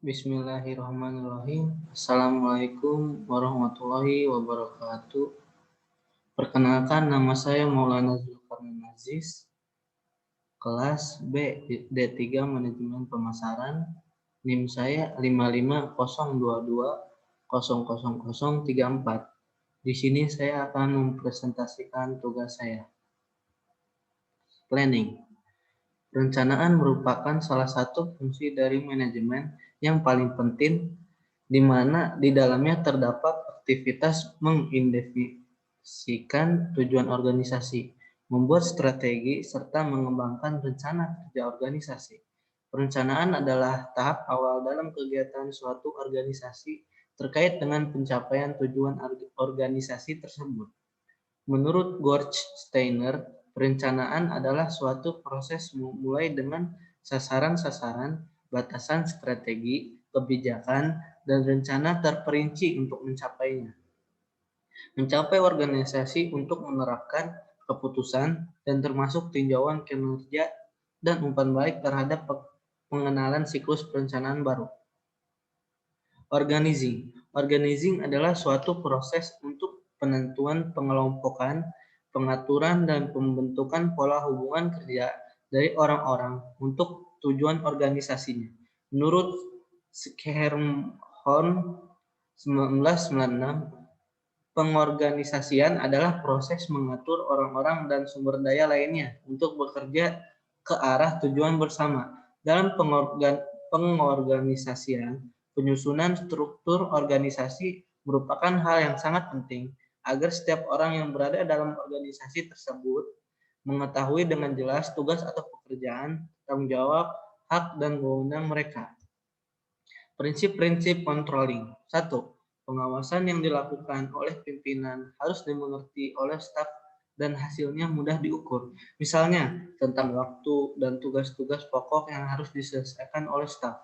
Bismillahirrahmanirrahim. Assalamualaikum warahmatullahi wabarakatuh. Perkenalkan, nama saya Maulana Zulkarnain Aziz, kelas B D3 Manajemen Pemasaran. NIM saya 5502200034. Di sini saya akan mempresentasikan tugas saya. Planning. Perencanaan merupakan salah satu fungsi dari manajemen yang paling penting, di mana di dalamnya terdapat aktivitas mengindefinisikan tujuan organisasi, membuat strategi, serta mengembangkan rencana kerja organisasi. Perencanaan adalah tahap awal dalam kegiatan suatu organisasi terkait dengan pencapaian tujuan organisasi tersebut. Menurut George Steiner, perencanaan adalah suatu proses mulai dengan sasaran-sasaran, batasan strategi, kebijakan, dan rencana terperinci untuk mencapainya. Mencapai organisasi untuk menerapkan keputusan dan termasuk tinjauan kinerja dan umpan balik terhadap pengenalan siklus perencanaan baru. Organizing adalah suatu proses untuk penentuan pengelompokan, pengaturan, dan pembentukan pola hubungan kerja dari orang-orang untuk tujuan organisasinya. Menurut Schermerhorn 1996, pengorganisasian adalah proses mengatur orang-orang dan sumber daya lainnya untuk bekerja ke arah tujuan bersama. Dalam pengorganisasian, penyusunan struktur organisasi merupakan hal yang sangat penting agar setiap orang yang berada dalam organisasi tersebut mengetahui dengan jelas tugas atau pekerjaan, tanggung jawab, hak, dan wewenang mereka. Prinsip-prinsip controlling. 1. Pengawasan yang dilakukan oleh pimpinan harus dimengerti oleh staf dan hasilnya mudah diukur. Misalnya, tentang waktu dan tugas-tugas pokok yang harus diselesaikan oleh staf.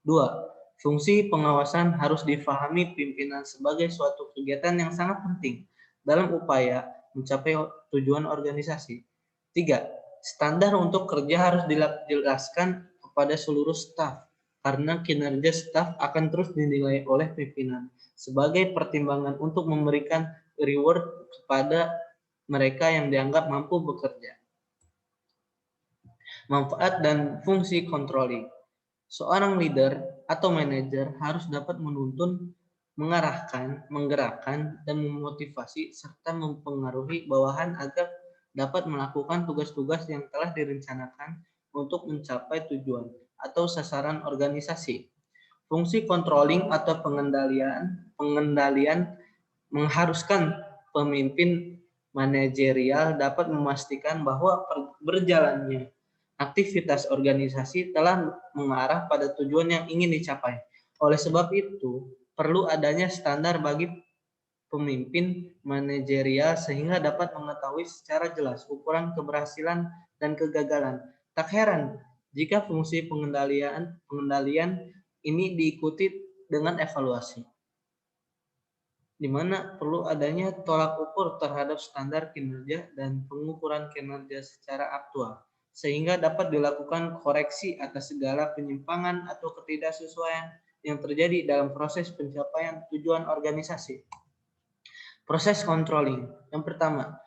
2. Fungsi pengawasan harus difahami pimpinan sebagai suatu kegiatan yang sangat penting dalam upaya mencapai tujuan organisasi. 3. Standar untuk kerja harus dijelaskan kepada seluruh staf, karena kinerja staf akan terus dinilai oleh pimpinan sebagai pertimbangan untuk memberikan reward kepada mereka yang dianggap mampu bekerja. Manfaat dan fungsi controlling. Seorang leader atau manajer harus dapat menuntun, mengarahkan, menggerakkan, dan memotivasi serta mempengaruhi bawahan agar dapat melakukan tugas-tugas yang telah direncanakan untuk mencapai tujuan atau sasaran organisasi. Fungsi controlling atau pengendalian mengharuskan pemimpin manajerial dapat memastikan bahwa berjalannya aktivitas organisasi telah mengarah pada tujuan yang ingin dicapai. Oleh sebab itu, perlu adanya standar bagi pemimpin manajerial sehingga dapat mengetahui secara jelas ukuran keberhasilan dan kegagalan. Tak heran jika fungsi pengendalian ini diikuti dengan evaluasi, di mana perlu adanya tolak ukur terhadap standar kinerja dan pengukuran kinerja secara aktual, sehingga dapat dilakukan koreksi atas segala penyimpangan atau ketidaksesuaian yang terjadi dalam proses pencapaian tujuan organisasi. Proses controlling. Yang pertama,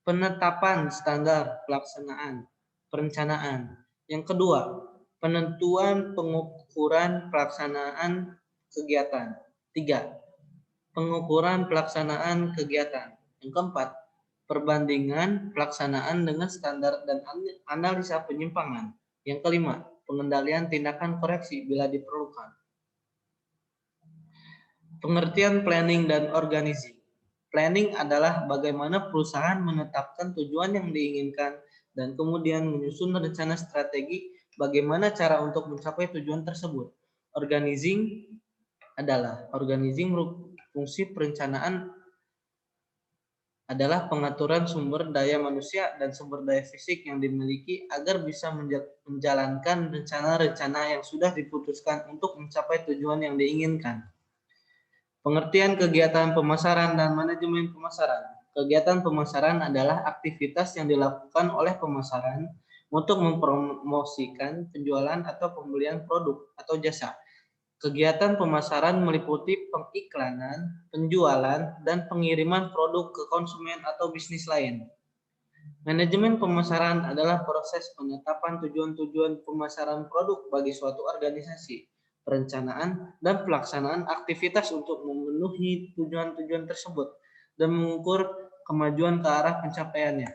penetapan standar pelaksanaan perencanaan. Yang kedua, penentuan pengukuran pelaksanaan kegiatan. 3. Pengukuran pelaksanaan kegiatan. Yang keempat, perbandingan pelaksanaan dengan standar dan analisa penyimpangan. Yang kelima, pengendalian tindakan koreksi bila diperlukan. Pengertian planning dan organizing. Planning adalah bagaimana perusahaan menetapkan tujuan yang diinginkan dan kemudian menyusun rencana strategi bagaimana cara untuk mencapai tujuan tersebut. Organizing fungsi perencanaan adalah pengaturan sumber daya manusia dan sumber daya fisik yang dimiliki agar bisa menjalankan rencana-rencana yang sudah diputuskan untuk mencapai tujuan yang diinginkan. Pengertian kegiatan pemasaran dan manajemen pemasaran. Kegiatan pemasaran adalah aktivitas yang dilakukan oleh pemasaran untuk mempromosikan penjualan atau pembelian produk atau jasa. Kegiatan pemasaran meliputi pengiklanan, penjualan, dan pengiriman produk ke konsumen atau bisnis lain. Manajemen pemasaran adalah proses penetapan tujuan-tujuan pemasaran produk bagi suatu organisasi, perencanaan, dan pelaksanaan aktivitas untuk memenuhi tujuan-tujuan tersebut, dan mengukur kemajuan ke arah pencapaiannya.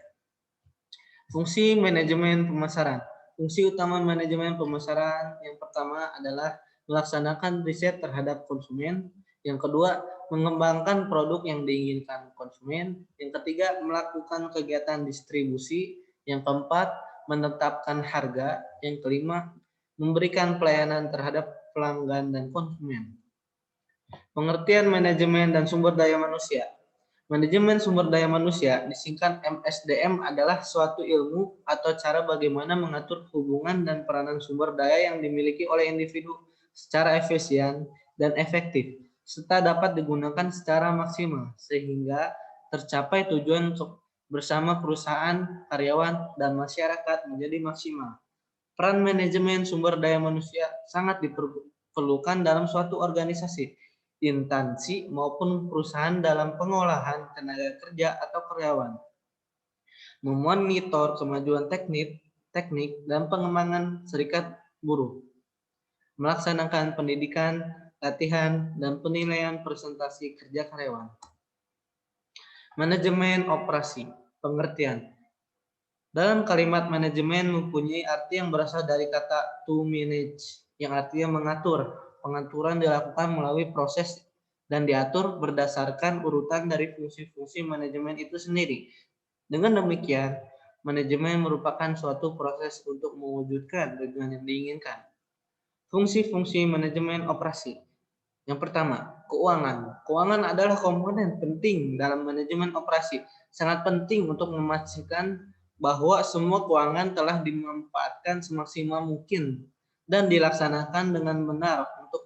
Fungsi manajemen pemasaran. Fungsi utama manajemen pemasaran yang pertama adalah melaksanakan riset terhadap konsumen. Yang kedua, mengembangkan produk yang diinginkan konsumen. Yang ketiga, melakukan kegiatan distribusi. Yang keempat, menetapkan harga. Yang kelima, memberikan pelayanan terhadap pelanggan dan konsumen. Pengertian manajemen dan sumber daya manusia. Manajemen sumber daya manusia, disingkat MSDM, adalah suatu ilmu atau cara bagaimana mengatur hubungan dan peranan sumber daya yang dimiliki oleh individu secara efisien dan efektif, serta dapat digunakan secara maksimal, sehingga tercapai tujuan bersama perusahaan, karyawan, dan masyarakat menjadi maksimal. Peran manajemen sumber daya manusia sangat diperlukan dalam suatu organisasi, instansi maupun perusahaan dalam pengolahan tenaga kerja atau karyawan, memonitor kemajuan teknik dan pengembangan serikat buruh, melaksanakan pendidikan, latihan, dan penilaian presentasi kerja karyawan. Manajemen operasi, pengertian. Dalam kalimat manajemen mempunyai arti yang berasal dari kata to manage, yang artinya mengatur. Pengaturan dilakukan melalui proses dan diatur berdasarkan urutan dari fungsi-fungsi manajemen itu sendiri. Dengan demikian, manajemen merupakan suatu proses untuk mewujudkan tujuan yang diinginkan. Fungsi-fungsi manajemen operasi. Yang pertama, keuangan. Keuangan adalah komponen penting dalam manajemen operasi. Sangat penting untuk memastikan bahwa semua keuangan telah dimanfaatkan semaksimal mungkin dan dilaksanakan dengan benar untuk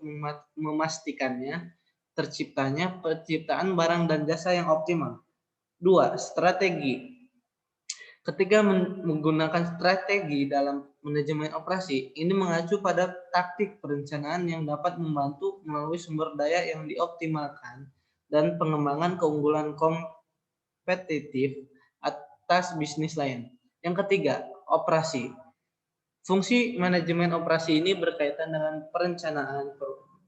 memastikannya terciptanya penciptaan barang dan jasa yang optimal. 2. Strategi. Ketika menggunakan strategi dalam manajemen operasi, ini mengacu pada taktik perencanaan yang dapat membantu melalui sumber daya yang dioptimalkan dan pengembangan keunggulan kompetitif atas bisnis lain. Yang ketiga, operasi. Fungsi manajemen operasi ini berkaitan dengan perencanaan,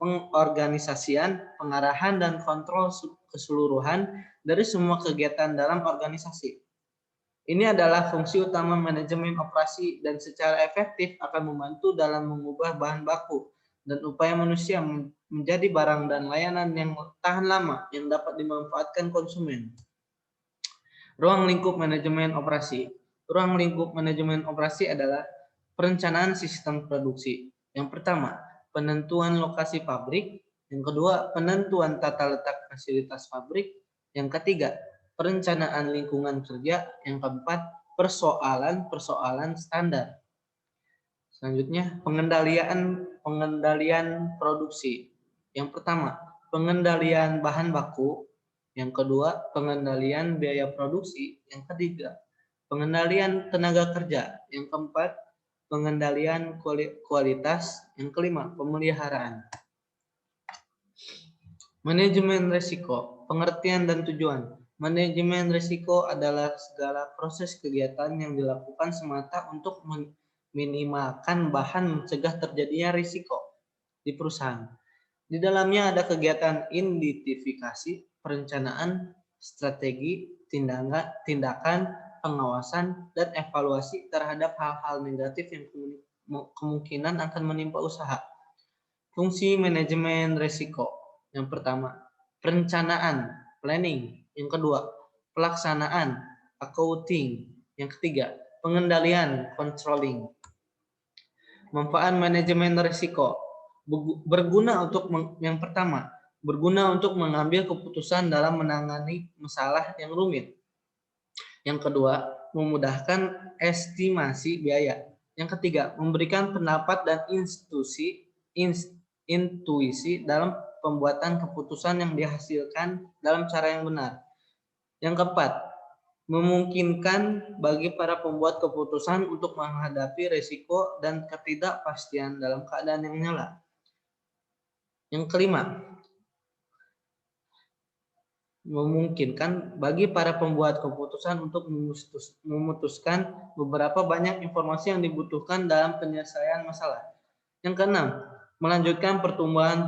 pengorganisasian, pengarahan, dan kontrol keseluruhan dari semua kegiatan dalam organisasi. Ini adalah fungsi utama manajemen operasi dan secara efektif akan membantu dalam mengubah bahan baku dan upaya manusia menjadi barang dan layanan yang tahan lama yang dapat dimanfaatkan konsumen. Ruang lingkup manajemen operasi. Ruang lingkup manajemen operasi adalah perencanaan sistem produksi. Yang pertama, penentuan lokasi pabrik. Yang kedua, penentuan tata letak fasilitas pabrik. Yang ketiga, perencanaan lingkungan kerja. Yang keempat, persoalan standar. Selanjutnya, pengendalian produksi. Yang pertama, pengendalian bahan baku. Yang kedua, pengendalian biaya produksi. Yang ketiga, pengendalian tenaga kerja. Yang keempat, pengendalian kualitas. Yang kelima, pemeliharaan. Manajemen risiko, pengertian dan tujuan. Manajemen risiko adalah segala proses kegiatan yang dilakukan semata untuk meminimalkan bahan mencegah terjadinya risiko di perusahaan. Di dalamnya ada kegiatan identifikasi, perencanaan, strategi, tindakan, pengawasan, dan evaluasi terhadap hal-hal negatif yang kemungkinan akan menimpa usaha. Fungsi manajemen risiko. Yang pertama, perencanaan, planning. Yang kedua, pelaksanaan, accounting. Yang ketiga, pengendalian, controlling. Manfaat manajemen risiko. Berguna untuk yang pertama, berguna untuk mengambil keputusan dalam menangani masalah yang rumit. Yang kedua, memudahkan estimasi biaya. Yang ketiga, memberikan pendapat dan intuisi dalam pembuatan keputusan yang dihasilkan dalam cara yang benar. Yang keempat, memungkinkan bagi para pembuat keputusan untuk menghadapi risiko dan ketidakpastian dalam keadaan yang nyata. Yang kelima, memungkinkan bagi para pembuat keputusan untuk memutuskan beberapa banyak informasi yang dibutuhkan dalam penyelesaian masalah. Yang keenam, melanjutkan pertumbuhan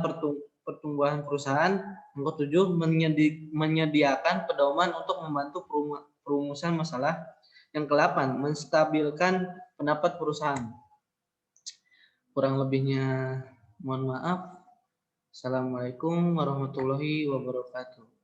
perusahaan. Yang ketujuh, menyediakan pedoman untuk membantu perumusan masalah. Yang kedelapan, menstabilkan pendapat perusahaan. Kurang lebihnya mohon maaf. Assalamualaikum warahmatullahi wabarakatuh.